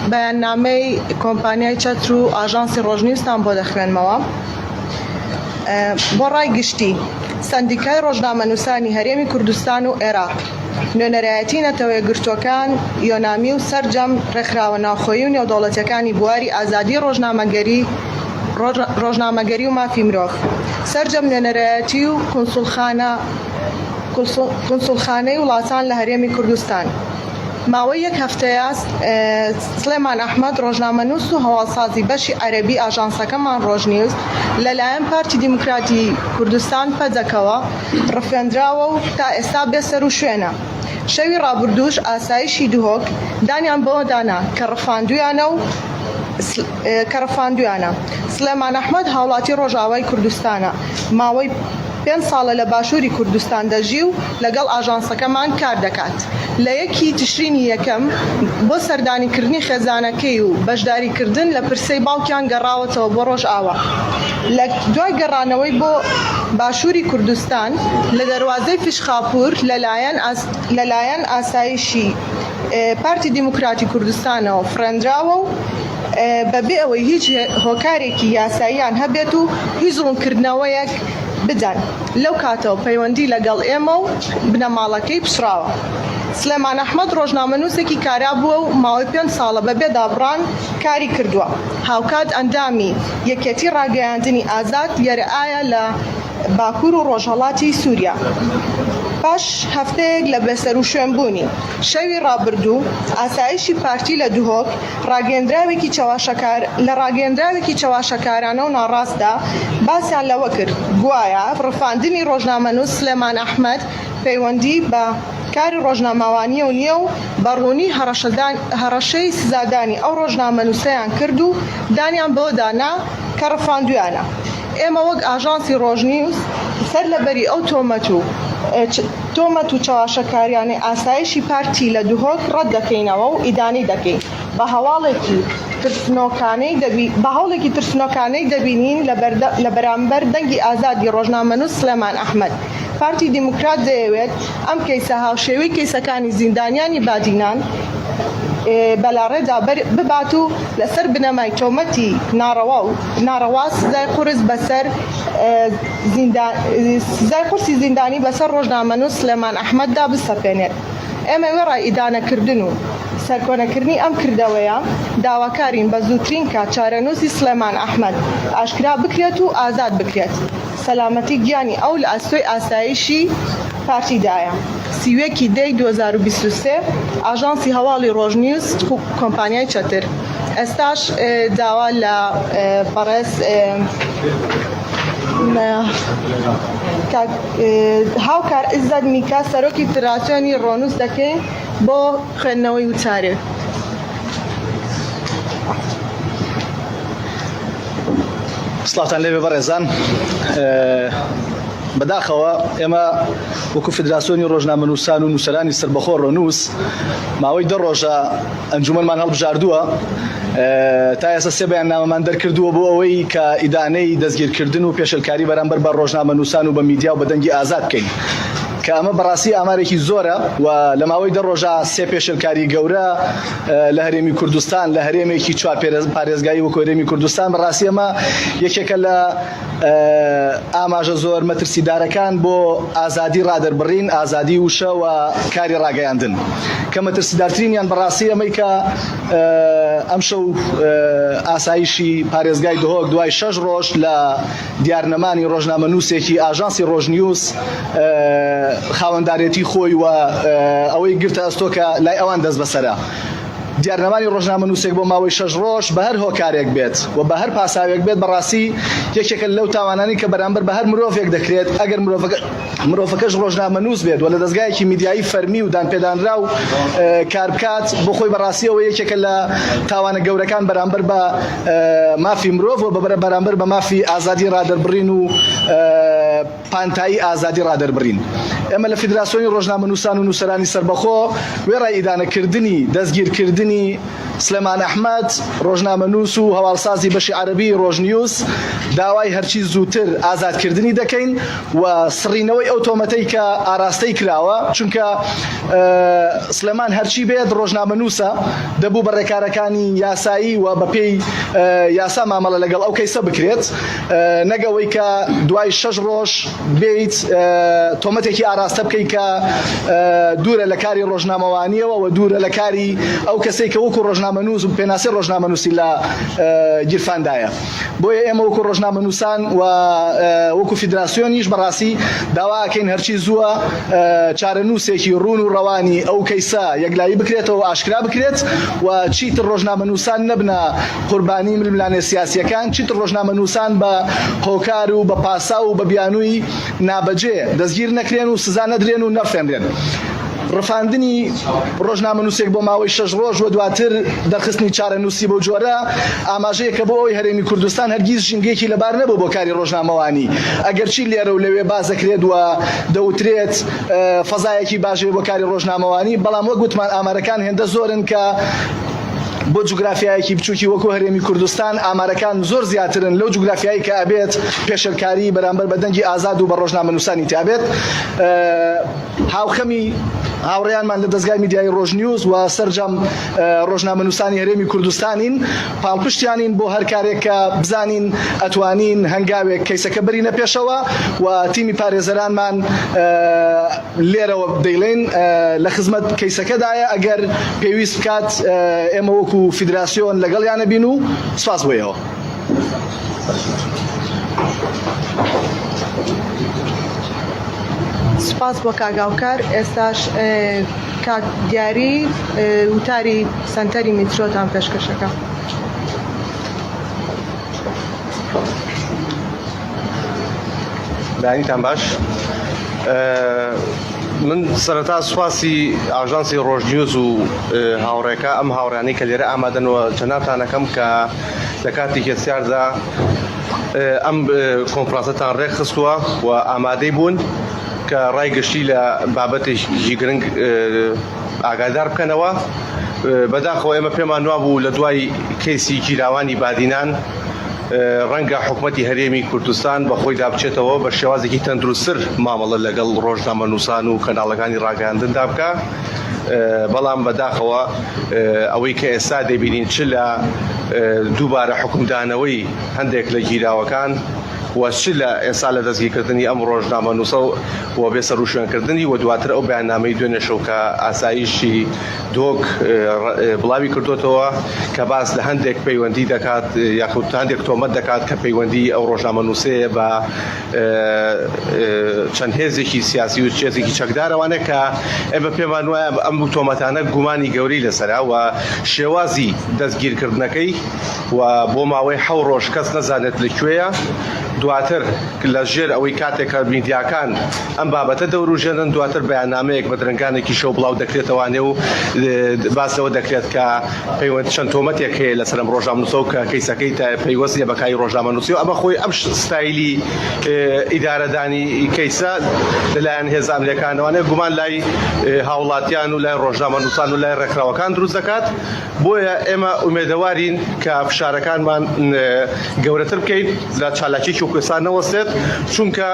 بەیاننامەی کۆمپانیای چەتر و ئاژانسی ڕۆژنیوستان بۆ دەخوێنمەوە. بۆ ڕای گشتی سەندیکای ڕۆژنامەنووسانی هەرێمی کوردستان و عێراق نوێنەرایەتی نەتەوەیە گرتوەکان یۆنامی و سەرجەم ڕێکخراوە ناوخۆیی و نێودەوڵەتیەکانی بواری ئازادی ڕۆژنامەگەری و مافی مرۆڤ، سەرجەم نوێنەرایەتی و کونسوڵخانەی وڵاتان لە هەرێمی کوردستان. ماوەی یەک هەفتەیە سلێمان ئەحمەد ڕۆژنامەنووس و هەواڵسازی بەشی عەرەبی ئاژانسەکەمان ڕۆژنیوز لەلایەن پارتی دیموکراتی کوردستان پەجەکەوە ڕفێندراوە و تا ئێستا بێسەر و شوێنە. شەوی ڕابردووش ئاسایشی دهۆک دانیان بۆ دانا کە ڕەفاندویانە. سلێمان ئەحمەد هاوڵاتی ڕۆژاوای کوردستانە، ماوەی 5 ساڵە لە باشووری کوردستان دەژی و لەگەڵ ئاژانسەکەمان کار دەکات. لە 1 تشرینی یەکەم بۆ سەردانیکردنی خێزانەکەی و بەشداریکردن لە پرسەی باوکیان گەڕاوەتەوە بۆ ڕۆژئاوا. لە دوای گەڕانەوەی بۆ باشووری کوردستان لە دەروازەی فیشخاپور لەلایەن ئاسایشی پارتی دیموکراتی کوردستانەوە فرێندراوە و بەبێ ئەوەی هیچ هۆکارێکی یاساییان هەبێت و هیچ زوڵمکردنەوەیەک بدەن. لەو کاتەوە پەیوەندی لەگەڵ ئێمە و بنەماڵەکەی پشراوە. سلێمان ئەحمەد ڕۆژنامەنووسێکی کارا بووە و ماوەی 5 ساڵە بەبێ دابڕان کاری کردووە. هاوکات ئەندامی یەکێتی ڕاگەیاندنی ئازاد یەرئایە لە باکوور و ڕۆژهەڵاتی سووریا. پاش هەفتەیەک لە بەسەر و شوێنبوونی شەوی ڕابردوو ئاسایشی پارتی لە دوهۆک لە ڕاگەیەندراوێکی چاواشەکارانە و ناڕاستدا باسییان لەوە کرد گوایە ڕفاندنی ڕۆژنامەنووس سلێمان ئەحمەد پەیوەندی بە کاری ڕۆژنامەوانیە و نییە و بەڕوونی هەڕەشەی سزادانی ئەو ڕۆژنامەنووسەیان کرد و دانیان بۆ دانا کە ڕفاندویانە. ئێمە وەک ئاژانسی ڕۆژنیوس سەر لەبەری ئەو تۆمەت و چاواشەکاریانی ئاسایشی پارتی لە دوهۆک ڕەت دەکەینەوە و ئیدانی دەکەین. بە هەواڵێکی ترسنۆکانەی دەبینین لە بەرامبەر دەنگی ئازادی ڕۆژنامەنووس سلێمان ئەحمەد. پارتی دیموکرات دەیەوێت ئەم کەیسە هاوشێوەی کەیسەکانی زیندانیانی بادینان بەلاڕێدا ببات و لەسەر بنەمای تۆمەتی ناڕەوا سزای قورسی زیندانی بەسەر ڕۆژنامەنووس سلێمان ئەحمەددا بسەپێنێت. ئێمە وێ ڕائیدانەکردن و سەرکۆنەکردنی ئەم کردەوەیە داواکارین بە زووترین کات چارەنووسی سلێمان ئەحمەد ئاشکرا بکرێت و ئازاد بکرێت. سەلامەتی گیانی ئەو لە ئەستۆی ئاسایشی پارتیدایە. 31 دەی 2023 ئاژانسی هەواڵی ڕۆژنیوس کۆمپانیای چەتر. ئێستاش داوا لە بەڕێز هاوکار ئیززەت میکا سەرۆکی فدراسیۆنی ڕۆنووس دەکەین بۆ خوێندنەوەی وتارێ. سڵاتان لێبێ بەڕێزان. بەداخەوە ئێمە وەکو فدراسیۆنی ڕۆژنامەنووسان و نووسەرانی سربەخۆ ڕۆنووس ماوەی 2 ڕۆژە ئەنجومەنمان هەڵبژاردووە تا ئێستا 3 بەیاننامەمان دەرکردووە بۆ ئەوەی کە ئیدانەی دەستگیرکردن و پێشەلکاری بەرامبەر بە ڕۆژنامەنووسان و بە میدیا و بە دەنگی ئازاد بکەین کە ئەمە بەڕاستی ئامارێکی زۆرە و لە ماوەی 2 ڕۆژە 3 پێشەلکاری گەورە لە هەرێمی کوردستان لە هەرێمێکی 4 پارێزگایی وەکو هەرێمی کوردستان بەڕاستی ئەمە یەکێکە لە ئاماژە زۆر مەترسیدارەکان بۆ ئازادی ڕادەربڕین، ئازادی وشە و کاری ڕاگەیاندن کە مەترسیدارترینیان بەڕاستی ئەمەی کە ئەم شەو ئاسایشی پارێزگای دهۆک دوای 6 ڕۆژ لە دیارنەمانی ڕۆژنامەنووسێکی ئاژانسی ڕۆژنیوس خاوەندارێتی خۆی و ئەوەی گرتە ئەستۆکە لای ئەوان دەست بەسەرە. دیارنەمانی ڕۆژنامەنووسێک بۆ ماوەی 6 ڕۆژ بە هەر هۆکارێک بێت و بە هەر پاساوێک بێت بەڕاستی یەکێکە لەو تاوانانی کە بەرامبەر بە هەر مرۆڤێک دەکرێت ئەگەر مرۆڤەکەش ڕۆژنامەنووس بێت و لە دەستگایەکی میدیایی فەرمی و دانپێدانرا و کار بکات بۆ خۆی بەڕاستی ئەوە یەکێکە لە تاوانە گەورەکان بەرامبەر بە مافی مرۆڤ و بەرامبەر بە مافی ئازادی ڕادەربڕین و پانتایی ئازادی ڕادەربڕین. ئێمە لە فیدراسیۆنی ڕۆژنامەنووسان و نووسەرانی سربەخۆ وێ ڕای ئیدانەکردنی دەستگیرکردنی سلێمان ئەحمەد ڕۆژنامەنووس و هەواڵسازی بەشی عەرەبی ڕۆژنیوس داوای هەرچی زووتر ئازادکردنی دەکەین و سڕینەوەی ئەو تۆمەتەی کە ئاراستەی کراوە، چونکە سلێمان هەرچی بێت ڕۆژنامەنووسە دەبوو بە ڕێکارەکانی یاسایی و بە پێی یاسا مامەڵە لەگەڵ ئەو کەیسە بکرێت، نەگەوەی کە دوای 6 ڕۆژ بێیت تۆمەتێکی ئاراستە بکەیت کە دوورە لە کاری ڕۆژنامەوانیەوە و دوورە لە کاری ئەو کەسێک کە وەکو ڕۆژنامەنووس و پێناسی ڕۆژنامەنووسی لە گیرفاندایە. بۆیە ئێمە وەکو ڕۆژنامەنووسان و وەکو فیدراسیۆنیش بەڕاستی داواکەین هەرچی زووە چارەنووسێکی ڕوون و ڕەوانی ئەو کەیسە یەکلایی بکرێتەوە ئاشکرا بکرێت و چیتر ڕۆژنامەنووسان نەبنە قوربانی ململانێ سیاسیەکان، چیتر ڕۆژنامەنووسان بە هۆکار و بە پاسا و بە بیانووی نابەجێ دەستگیر نەکرێن و سزا نەدرێن و نەفێنرێن. ڕفاندنی ڕۆژنامەنووسێک بۆ ماوەی 6 ڕۆژ و دواتر دەرخستنی چارەنووسی بۆ جۆرە ئاماژەیەکە بۆ ئەوی هەرێمی کوردستان هەرگیز ژینگەیەکی لەبار نەبوو بۆ کاری ڕۆژنامەوانی، ئەگەرچی لێرە و لەوێ بازەکرێت و دەوترێت فەزایەکی باشێ بۆ کاری ڕۆژنامەوانی، بەڵام وەک گوتمان ئامارەکان هێندە زۆرن کە بۆ جوگرافیایەکی بچووکی وەکو هەرێمی کوردستان ئامارەکان زۆر زیاترن لەو جوگرافیایی کە ئەبێت پێشەرکاری بەرامبەر بە دەنگی ئازاد و بە ڕۆژنامەنووسانی تابێت. هاوخەمی هاوڕێیانمان لە دەستگای میدیای ڕۆژنیوس و سەرجەم ڕۆژنامەنووسانی هەرێمی کوردستانین، پاڵپشتیانین بۆ هەر کارێک کە بزانین ئەتوانین هەنگاوێک کەیسەکە بەرینە پێشەوە و تیمی پارێزەرانمان لێرەوە دەیڵێن لە خزمەت کەیسەکەدایە ئەگەر پێویست بکات ئێمە وەکو فیدراسیۆن لەگەڵیانە بین و سپاس بۆیەوە. سپاس بۆ کاگاوکار. ئێستاش کاک دیاری وتاری سنتەری میترۆتان پێشکەشەکە. دانیتان باش. من سەرەتا سوپاسی ئاژانسی ڕۆژنیوس و هاوڕێکە ئەم هاوڕیانەی کە لێرە ئامادەنەوە جەنابتانەکەم کە لە کاتی کێسیاردا ئەم کۆنفرانسەتان ڕێکخستووە و ئامادەی بوون کە ڕایگەشتی لە بابەتێکی گرنگ ئاگادار بکەنەوە. بەداخەوە ئێمە پێمان وابوو لە دوای کەیسی گیراوانی بادینان ڕەنگە حکومەتی هەرێمی کوردستان بە خۆی دابچێتەوە بە شێوازێکی تەندروستتر مامەڵە لەگەڵ ڕۆژنامەنووسان و کەناڵەکانی ڕاگەاندندا بکە، بەڵام بەداخەوە ئەوەی کە ئێستا دەبینین چ لە دووبارە حکومدانەوەی هەندێک لە گیراوەکان و چ لە ئێستا لە دەستگیرکردنی ئەم ڕۆژنامەنووسە و بێسەر و شوێنکردنی و دواتر ئەو بەیاننامەی دوێنێ شەو کە ئاسایشی دۆک بڵاوی کردوتەوە کە باس لە هەندێک پەیوەندی دەکات یاخود هەندێک تۆمەت دەکات کە پەیوەندی ئەو ڕۆژنامەنووسەیە بە چەند هێزێکی سیاسی و چێزێکی چەکدارەوانە کە ئێمە پێمان وایە ئەم گوتۆمەتانە گومانی گەورەی لەسەرا و شێوازی دەستگیرکردنەکەی و بۆ ماوەی 7 ڕۆژ کەس نەزانێت لەکوێیە. دواتر لە ژێر ئەوەی کاتێکە میدیاکان ئەم بابەتە دەوروژێنن، دواتر بەیاننامەیەک بە درنگانێکی شەو بڵاو دەکرێتەوانێ و باسەوە دەکرێت کە پەیوەند چەند تۆمەتێک هەیە لەسەر ئەم ڕۆژنامەنووسە و کە کەیسەکەی پەیوەستیە بە کاری ڕۆژنامەنووسی و ئەمە خۆی ئەم ستایلی ئیدارەدانی کەیسە لەلایەن هێز ئەمریکانەوانەیە گومان لای هاوڵاتیان و لای ڕۆژنامەنووسان و لای ڕێکخراوەکان دروست دەکات. بۆیە ئێمە ئومێدەوارین کە فشارەکانمان گەورەتر بکەین لە چالاکیی کوردستان نەوەستێت، چونکە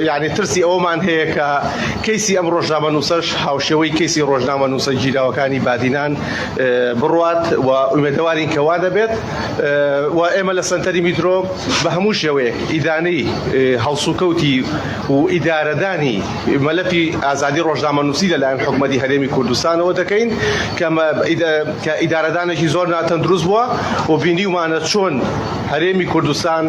یعنی ترسی ئەومان هەیە کە کەیسی ئەم ڕۆژنامەنووسەش هاوشێوەی کەیسی ڕۆژنامەنووسە گیراوەکانی بادینان بڕوات و ئومێدەوارین کە وا دەبێت و ئێمە لە سنتەری میترۆ بە هەموو شێوەیەک ئیدانەی هەڵسوکەوتی و ئیدارەدانی مەلەفی ئازادی ڕۆژنامەنووسی لەلایەن حکومەتی هەرێمی کوردستانەوە دەکەین کە ئیدارەدانێکی زۆر ناتەندروست بووە و بینیومانە چۆن هەرێمی کوردستان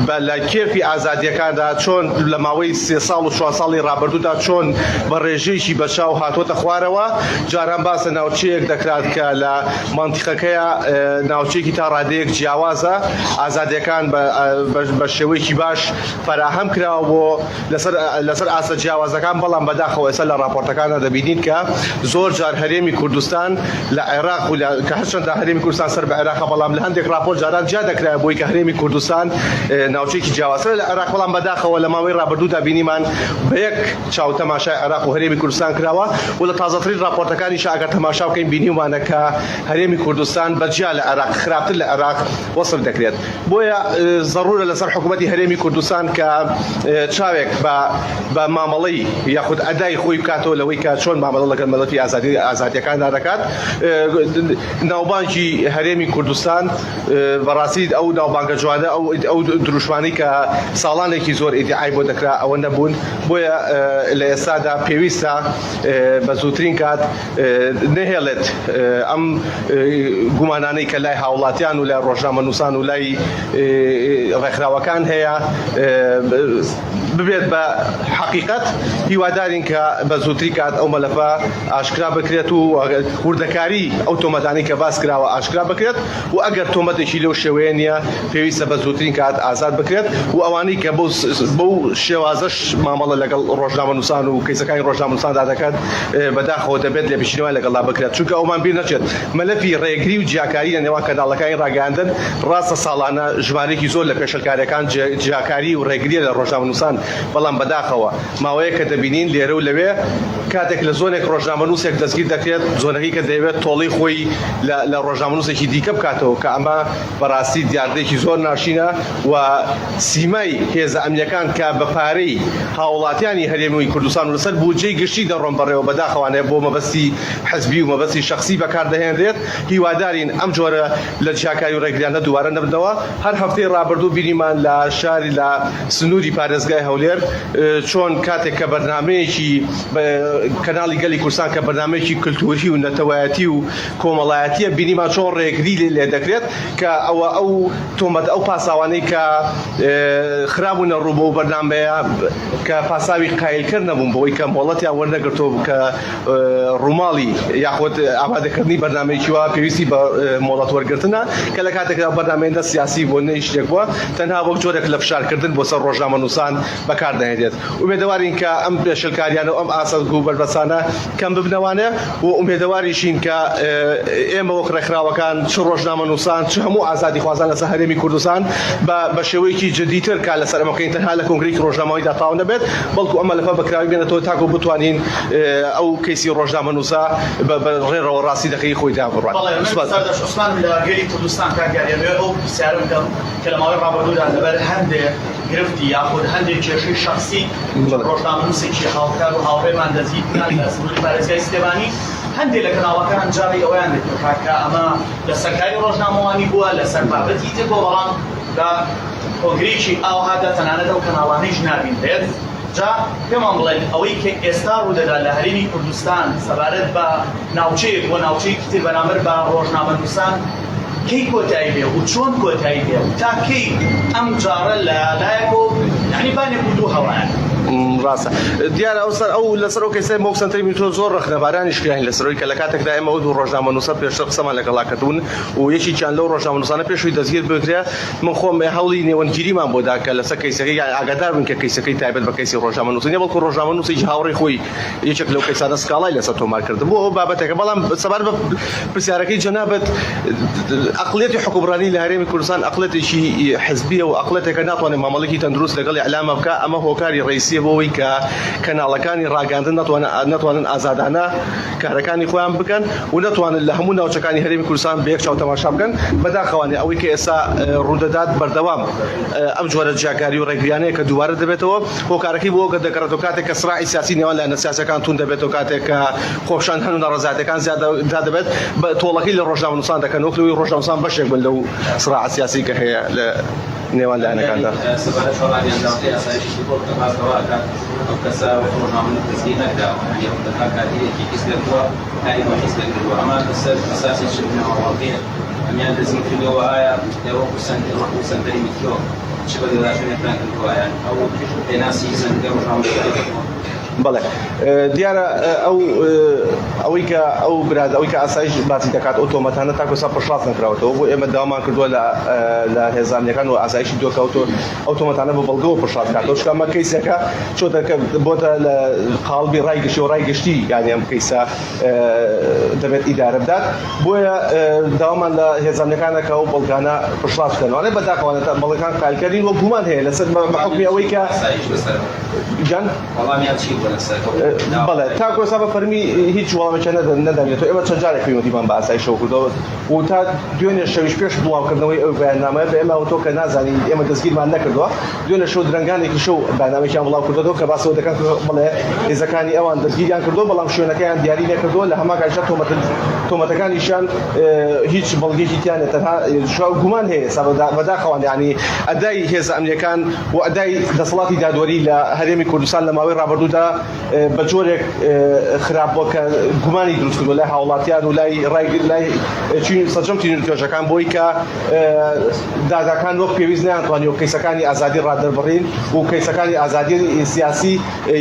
بە لە کێفی ئازادیەکاندا چۆن لە ماوەی 3 ساڵ و 4 ساڵی ڕابردوودا چۆن بە ڕێژەیەکی بەچاو هاتۆتە خوارەوە. جاران باسە ناوچەیەک دەکرات کە لە مانتیقەکەیە ناوچەیەکی تا ڕادەیەک جیاوازە، ئازادیەکان بە شێوەیەکی باش فراهەم کراوە بۆ لەسەر ئاسە جیاوازەکان، بەڵام بەداخەوە ئێستا لە راپۆرتەکانە دەبینین کە زۆر جار هەرێمی کوردستان لە عێراق و کە هەرچەندە هەرێمی کوردستان سەر بە عێراقە، بەڵام لە هەندێک راپۆرت جاران جا دەکرایە بۆی کە هەرێمی کوردستان ناوچەیەکی جیاوازترە لە عێراق بەڵام بەداخەوە لە ماوەی ڕابردوودا بینیمان بە یەک چاو تەماشای عێراق و هەرێمی کوردستان کراوە و لە تازەترین راپۆرتەکانیش ئەگەر تەماشا بکەین بینیمانە کە هەرێمی کوردستان بەجیا لە عێراق خراپتر لە عێراق وەسف دەکرێت بۆیە ضرورە لەسەر حکوومەتی هەرێمی کوردستان کە چاوێک بە مامەڵەی یاخود ئەدای خۆی بکاتەوە لەوەی کە چۆن مامەڵە لەگەڵ مەڵەتی ئازادیەکاندا دەکات ناوبانکی هەرێمی کوردستان بەڕاستی ئەو ناوبانگە جوانە ئەو دروشمانی کە ساڵانێکی زۆر ئیدعای بۆ دەکرا ئەوە نەبوون بۆیە لە ئێستادا پێویستە بە زووترین کات نهێڵێت ئەم گومانانەی کە لای هاوڵاتیان و لای ڕۆژنامەنووسان و لای ڕێکخراوەکان هەیە ببێت بە حقیقت هیوادارین کە بە زووتری کات ئەو مەلەفە ئاشکرا بکرێت و وردەکاری ئەو تۆمەتانی کە باس کراوە ئاشکرا بکرێت و ئەگەر تۆمەتێکی لەو شێوەیە نییە پێویستە بە زووترین کات ئازاد بکرێت و ئەوانەی کە بەو شێوازەش مامەڵە لەگەڵ ڕۆژنامەنووسان و کەیسەکانی ڕۆژنامەنووساندا دەکات بەداخەوە دەبێت لێ پێشنیوان لەگەڵا بکرێت چونکە ئەومان بیر نەچێت مەلەفی ڕێگری و جیاکاری لە نێوان کەناڵەکانی ڕاگەاندن ڕاستە ساڵانە ژمارەیەکی زۆر لە پێشەلکاریەکان جیاکاری و ڕێگریە لە ڕۆژنامەنووسان بەڵام بەداخەوە ماوەیە کە دەبینین لێرە و لەوێ کاتێک لە زۆنێک ڕۆژنامەنووسێک دەستگیر دەکرێت زۆنەکەی کە دەیەوێت تۆڵی خۆی لە ڕۆژنامەنووسێکی دیکە بکاتەوە کە ئەمە بەڕاستی دیاردەیەکی زۆر ناشینە و سیمای هێزە ئەمنیەکان کە بە پارەی هاوڵاتیانی هەرێمی کوردستان و لەسەر بودجەی گشتی دەڕۆن بەڕێوە بەداخەوانەیە بۆ مەبەستی حزبی و مەبەستی شخصی بەکاردەهێنرێت هیوادارین ئەم جۆرە لە جیاکاری و ڕێگریانە دووبارە نەبنەوە هەر هەفتەی ڕابردوو بینیمان لە شاری لە سنووری پارێزگای هەولێر چۆن کاتێک کە بەرنامەیەکی کەناڵی گەلی کوردستان کە بەرنامەیەکی کلتوری و نەتەوایەتی و کۆمەڵایەتیە بینیمان چۆن ڕێگری لێ دەکرێت کە ئەو تۆمەت ئەو پاساوانەی کە خرابوونە ڕووبە و بەرنامەیە کە پاساوی قایلکرد نەبوون بەوەی کە مۆڵەتیان وەرنەگرتۆ کە ڕووماڵی یاخود ئامادەکردنی بەرنامەیەکی وا پێویستی بە مۆڵەت وەرگرتنە کە لە کاتێکدا بەرنامەیەدا سیاسی بۆ نەی شتێک بووە تەنها وەک جۆرێک لە فشارکردن بۆ سەر ڕۆژنامەنووسان بەکاردەهێنرێت ئومێدەوارین کە ئەم پێشەلکاریانە و ئەم ئاسەد و بەربەسانە کەم ببنەوانێ و ئومێدەواریشین کە ئێمە وەک ڕێکخراوەکان چ ڕۆژنامەنووسان چ هەموو ئازادی خوازان لەسەر هەرێمی کوردستان بە شێوەیەکی جدیتر کا لەسەر ئەمەکەین تەنها لە کۆنگرێکی ڕۆژنامەوەیدا تاو نەبێت بەڵکو ئەمە لەفە بەکراوی بێنێتەوە تاکو بتوانین ئەو کەیسی ڕۆژنامەنووسا بە ڕێڕەوە ڕاستی دەکەی خۆی دابڕوات. عوسمان لە گەلی کوردستان کاگەریێ ئەو پرسیارم دەم کە لە ماوەی ڕابردوودا لەبەر هەندێک گرفتی یاخود هەندێک کێشەی شخصی ڕۆژنامەنووسێکی هاوکار و هاوڕێمان دەزیدان لە سنووری پارێزگای سلێمانی هەندێک لە کەناڵەکان جاری ئەویان دەکرد کە ئەمە لە سەرکاری ڕۆژنامەوانی بووە لەسەر بابەتی تر بۆ بەڵام لە کۆنگرێکی ئاوهادا تەنانەت ئەو کەناڵانەیش نابین بێت جا پێمان بڵێن ئەوەی کە ئێستا ڕوودەدا لە هەرێمی کوردستان سەبارەت بە ناوچەیەک بۆ ناوچەیەکی تر بەرامبەر بە ڕۆژنامەنووسان کەی کۆتایی بێ و چۆن کۆتایی بێ و تا کەی ئەم جارە لایەک و یعنی بانێک و دوو هەوایان ڕاستە دیارە ئەو لەسەر ئەو کەسای مۆکسنتری میتۆ زۆر ڕخنەبارانیش کرایین لەسەرەوەی کە لە کاتێکدا ئێمە و دوو ڕۆژنامەنووسە پێشتر قسەمان لەگەڵا کردوون و یەکێکیان لەو ڕۆژنامەنووسانە پێشووی دەستگیر بکرێ من خۆم هەوڵی نێوەنگیریمان بۆ دا کە لەسەر کەیسەکەی ئاگادار بن کە کەیسەکەی تایبەت بە کەیسی ڕۆژنامەنووسە نیە بەڵکو ڕۆژنامەنووسێکی هاوڕێی خۆی یەکێک لەو کەیسانە سکاڵای لەسەر تۆمار کرد بۆ ئەو بابەتێکە بەڵام سەبارەت بە پرسیارەکەی جەنابەت ئەقڵیەتی حکومڕانی لە هەرێمی کوردستان ئەقڵێتێکی حزبیە و ئەقڵێتێکە ناتوانێت مامەڵێکی تەندروست لەگەڵ ئیعلامە بکە ئەمە هۆکاری ڕئیسیە بۆەوەی کە کەناڵەکانی ڕاگەاندن ناتوانن ئازادانە کارەکانی خۆیان بکەن و ناتوانن لە هەموو ناوچەکانی هەرێمی کوردستان بە یەک چاو تەماشا بکەن بەداخەوانێ ئەوەی کە ئێستا ڕوودەدات بەردەوام ئەم جۆرە جیاکاری و ڕێگریانەیە کە دووبارە دەبێتەوە هۆکارەکەی بۆ کە دەکرێتەوە کاتێک کە سراعی سیاسی نێوان لایەنە سیاسەکان تون دەبێتەوە کاتێک کە خۆپشان هەن و ناڕەزایەتەکان زیاد دەبێت تۆڵەکەی لە ڕۆژنامەنووسان دەکەن وەکلەوەی ڕۆژنامەنووسان بەشێک بن لەو سراع سیاسی کە هەیە لە نێوان لایەنەکاندا كسا وفرنامون تسجيل نقدر يعني يبدأ كاتيري كي كسر دوا هاي ما كسر دوا أما كسر أساسي شبنا عربية أميان تسجيل في دوا آية يروح سنت تري متيو شبه دلاشون يتنقل دوا يعني أو ناسي سنت يروح عم بەڵێ دیارە ئەو براد ئەوەی کە ئاسایش باسی دەکات ئۆتۆمەتانە تاکۆسا پشاف نکراوەتەوە بۆ ئێمە داوامان کردووە لە هێزانەکان و ئاسایشی دۆکەوتۆ ئۆتۆمەتانە بە بەڵگەوە پشاف کاتەوە شکامە کەیسەکە چۆتەکە بۆتە لە قاڵبی ڕایگەشتی و ڕایگەشتی یانی ئەم کەیسە دەبێت ئیدارە بدات بۆیە داوامان لە هێزانەکانەکە و بەڵگانە پشاف بکەنەوە بەداخەوانێتە بەڵگەکان قالکردین وە گومان هەیە لەسەر بەحکمی ئەوەی کە جان بەڵێ تاکۆسا بە فەرمی هیچ وەڵامێکە نەدامێتەوە ئێمە چەند جارێک پێیوەتیمان بە ئاسایشەوە کردەوە و تا دوێنێ شەویش پێش بڵاوکردنەوەی ئەو بەیاننامەیە بە ئێمە تۆ کە نازانی ئێمە دەستگیرمان نەکردووە دوێنێ شەو درەنگانێکی شەو بەیاننامەیەکیان بڵاو کردەوە کە باسەوە دەکەن بڵێ هێزەکانی ئەوان دەستگیریان کردەوە بەڵام شوێنەکەیان دیاری نەکردووە لە هەماکانیشە تۆمەتەکانیشان هیچ بەڵگێکی تیانە تەنها گومان هەیە بەداخەوان یعنی ئەدای هێزە ئەمنیەکان و ئەدای دەسەڵاتی دادوەری لە هەرێمی کوردستان لە ماوەی ڕابردوودا بە جۆرێک خراپ بووە کە گومانی دروست کردووە لای هاوڵاتیان و لای سەرجەم تینور توێژەکان بۆی کە داداکان وەک پێویست نەیانتوانیوە کەیسەکانی ئازادی ڕادەربڕین و کەیسەکانی ئازادی سیاسی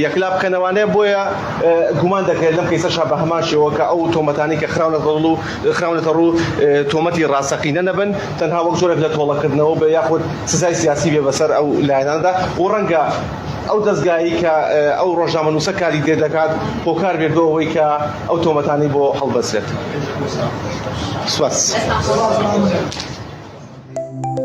یەکلا بکەنەوانەیە بۆیە گومان دەکرێت لەم کەیسەشا بە هەمان شێوە کە ئەو تۆمەتانی کە خراونەتە ڕوو تۆمەتی ڕاستەقینە نەبن تەنها وەک جۆرێک لە تۆڵەکردنەوە بە یاخود سزای سیاسی بێ بەسەر ئەو لایەناندا و ڕەنگە ئەو دەستگایی کە ئەو ڕۆژنامەنووسە کاری دێ دەکات هۆکار بێتەوەی کە ئەو تۆمەتانی بۆ هەڵبەسێت. سوپاس.